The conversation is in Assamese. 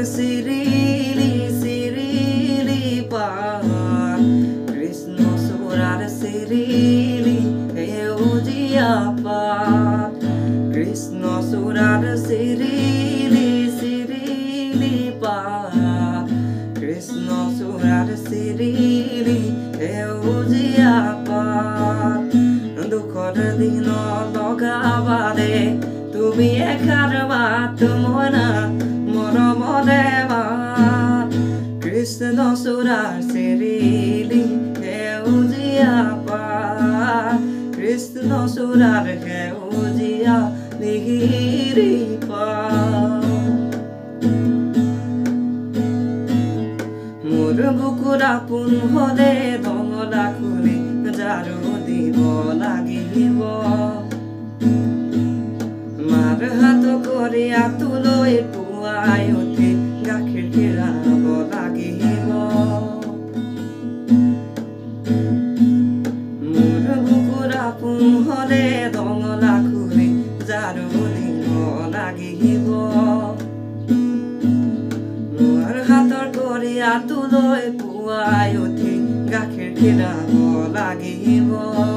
চিৰিলি চিৰিলি পাত কৃষ্ণ চূড়াৰ চিৰিলি সেউজীয়া পাত কৃষ্ণ চূড়াৰ চিৰিলি চিৰিলি পাত কৃষ্ণ চূড়াৰ চিৰিলি সেউজীয়া পাত দুখৰ দিন লগাবা দে তুমি এষাৰ মাত মনা মৰমৰে মাত কৃষ্ণ চূড়াৰ চিৰিলি সেউজীয়া পাত কৃষ্ণ চূড়াৰ সেউজীয়া মিহিৰি পাত মোৰ বুকুৰ আপোন হলে দঙলা খুলি ঝাৰু দিব লাগিব মাৰ হাত কৰি আঁতুলৈ পুৱাই উঠি গাখীৰ খীৰাব লাগিব মোৰ বুকুৰ আপোন হলে দঙলা খুলি ঝাৰু দিব লাগিব মোৰ হাতৰ কৰি আঁতুলৈ পুৱাই উঠি গাখীৰ খীৰাব লাগিব